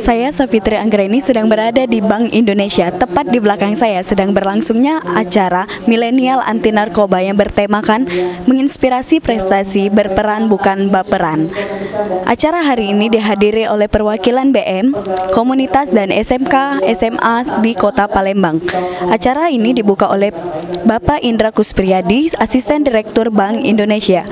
Saya Safitri Anggraini sedang berada di Bank Indonesia. Tepat di belakang saya sedang berlangsungnya acara Milenial Anti Narkoba yang bertemakan menginspirasi prestasi berperan bukan baperan. Acara hari ini dihadiri oleh perwakilan BM, komunitas dan SMK SMA di Kota Palembang. Acara ini dibuka oleh Bapak Indra Kuspriyadi, Asisten Direktur Bank Indonesia.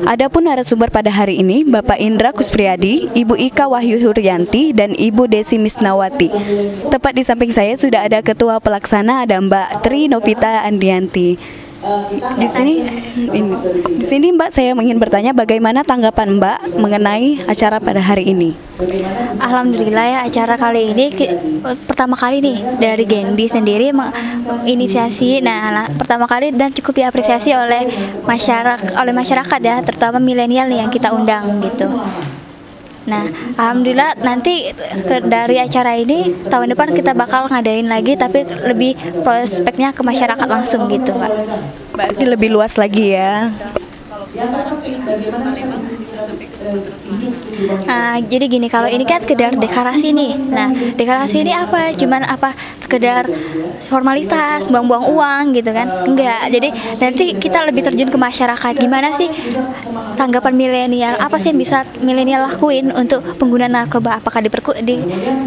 Adapun narasumber pada hari ini Bapak Indra Kuspriyadi, Ibu Ika Wahyu Huryanti, dan Ibu Desi Misnawati. Tepat di samping saya sudah ada Ketua Pelaksana, ada Mbak Tri Novita Andianti. Di sini Mbak, saya ingin bertanya bagaimana tanggapan Mbak mengenai acara pada hari ini. Alhamdulillah ya, acara kali ini pertama kali nih dari Genbi sendiri menginisiasi. Pertama kali dan cukup diapresiasi oleh masyarakat ya, terutama milenial yang kita undang gitu. Nah, alhamdulillah nanti dari acara ini tahun depan kita bakal ngadain lagi, tapi lebih prospeknya ke masyarakat langsung gitu, Pak. Berarti lebih luas lagi ya. Jadi gini, kalau ini kan sekedar deklarasi nih. Nah, deklarasi ini apa? Cuman apa? Sekedar formalitas, buang-buang uang gitu kan? Enggak. Jadi nanti kita lebih terjun ke masyarakat. Gimana sih tanggapan milenial? Apa sih yang bisa milenial lakuin untuk pengguna narkoba? Apakah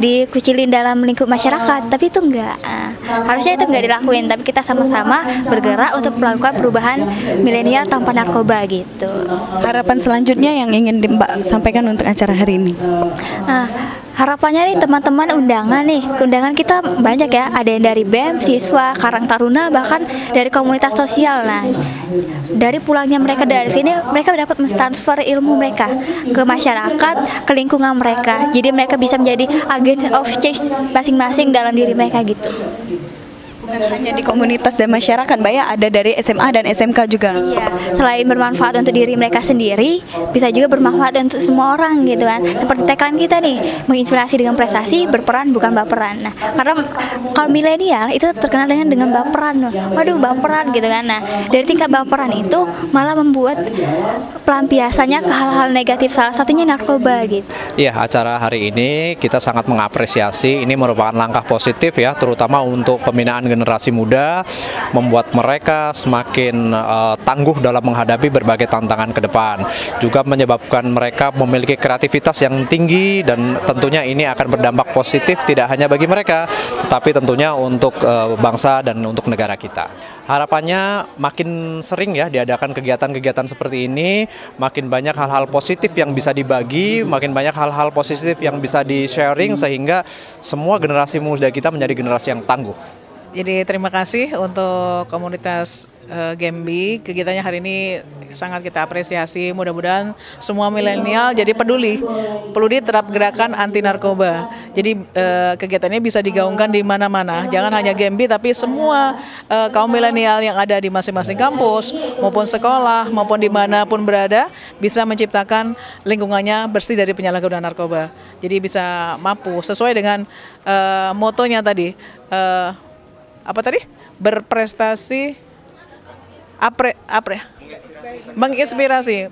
dikucilin dalam lingkup masyarakat? Tapi itu enggak. Harusnya itu enggak dilakuin. Tapi kita sama-sama bergerak untuk melakukan perubahan milenial tanpa narkoba gitu. Harapan selanjutnya yang ingin Mbak sampaikan untuk acara hari ini? Harapannya nih teman-teman undangan kita banyak ya, ada yang dari BEM, siswa, Karang Taruna, bahkan dari komunitas sosial. Nah, dari pulangnya mereka dari sini, mereka dapat mentransfer ilmu mereka ke masyarakat, ke lingkungan mereka. Jadi mereka bisa menjadi agent of change masing-masing dalam diri mereka gitu. Bukan hanya di komunitas dan masyarakat, Mbak ya, ada dari SMA dan SMK juga. Iya, selain bermanfaat untuk diri mereka sendiri, bisa juga bermanfaat untuk semua orang gitu kan. Seperti tagline kita nih, menginspirasi dengan prestasi, berperan bukan baperan. Nah, karena kalau milenial itu terkenal dengan baperan. Waduh, baperan gitu kan. Nah, dari tingkat baperan itu malah membuat pelampiasannya ke hal-hal negatif, salah satunya narkoba gitu. Iya, acara hari ini kita sangat mengapresiasi. Ini merupakan langkah positif ya, terutama untuk pembinaan generasi muda, membuat mereka semakin tangguh dalam menghadapi berbagai tantangan ke depan. Juga menyebabkan mereka memiliki kreativitas yang tinggi, dan tentunya ini akan berdampak positif tidak hanya bagi mereka, tetapi tentunya untuk bangsa dan untuk negara kita. Harapannya makin sering ya diadakan kegiatan-kegiatan seperti ini, makin banyak hal-hal positif yang bisa dibagi, makin banyak hal-hal positif yang bisa di-sharing, sehingga semua generasi muda kita menjadi generasi yang tangguh. Jadi terima kasih untuk komunitas Genbi. Kegiatannya hari ini sangat kita apresiasi. Mudah-mudahan semua milenial jadi peduli terhadap gerakan anti narkoba. Jadi kegiatannya bisa digaungkan di mana-mana. Jangan hanya Genbi, tapi semua kaum milenial yang ada di masing-masing kampus maupun sekolah maupun dimanapun berada bisa menciptakan lingkungannya bersih dari penyalahgunaan narkoba. Jadi bisa mampu sesuai dengan motonya tadi. Berprestasi,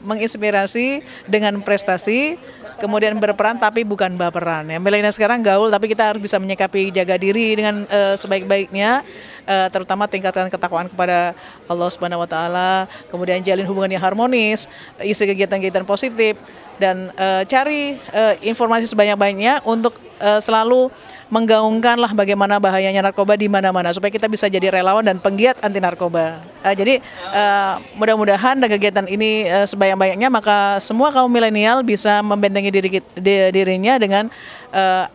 menginspirasi dengan prestasi, kemudian berperan tapi bukan baperan. Ya, milenial sekarang gaul, tapi kita harus bisa menyikapi, jaga diri dengan sebaik-baiknya, terutama tingkatkan ketakwaan kepada Allah Subhanahu Wa Taala, kemudian jalin hubungan yang harmonis, isi kegiatan-kegiatan positif, dan cari informasi sebanyak-banyaknya untuk selalu menggaungkanlah bagaimana bahayanya narkoba di mana-mana, supaya kita bisa jadi relawan dan penggiat anti narkoba. Jadi mudah-mudahan dengan kegiatan ini sebanyak-banyaknya, maka semua kaum milenial bisa membentengi dirinya dengan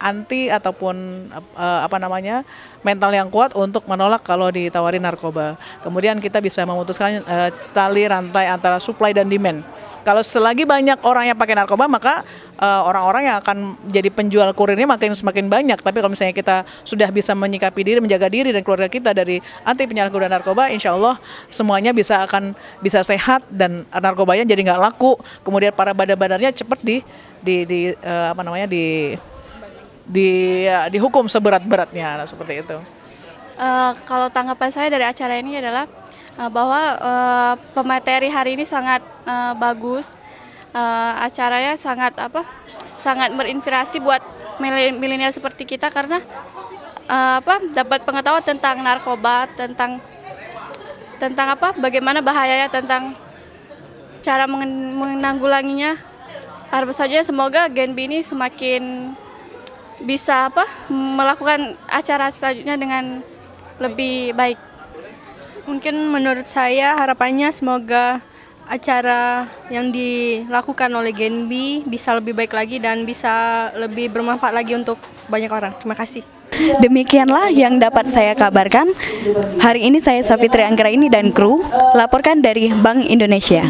anti ataupun mental yang kuat untuk menolak kalau ditawari narkoba. Kemudian kita bisa memutuskan tali rantai antara supply dan demand. Kalau selagi banyak orang yang pakai narkoba, maka orang-orang yang akan jadi penjual kurirnya semakin banyak. Tapi kalau misalnya kita sudah bisa menyikapi diri, menjaga diri dan keluarga kita dari anti penyalahgunaan narkoba, insya Allah semuanya bisa sehat dan narkobanya jadi nggak laku. Kemudian para bandar-bandarnya cepat dihukum seberat-beratnya, seperti itu. Kalau tanggapan saya dari acara ini adalah bahwa pemateri hari ini sangat bagus, acaranya sangat berinspirasi buat milenial seperti kita karena dapat pengetahuan tentang narkoba, tentang bagaimana bahayanya, tentang cara menanggulanginya. Harap saja semoga Genbi ini semakin bisa melakukan acara selanjutnya dengan lebih baik. Mungkin menurut saya harapannya semoga acara yang dilakukan oleh Genbi bisa lebih baik lagi dan bisa lebih bermanfaat lagi untuk banyak orang. Terima kasih. Demikianlah yang dapat saya kabarkan. Hari ini saya Safitri Anggraini dan kru laporkan dari Bank Indonesia.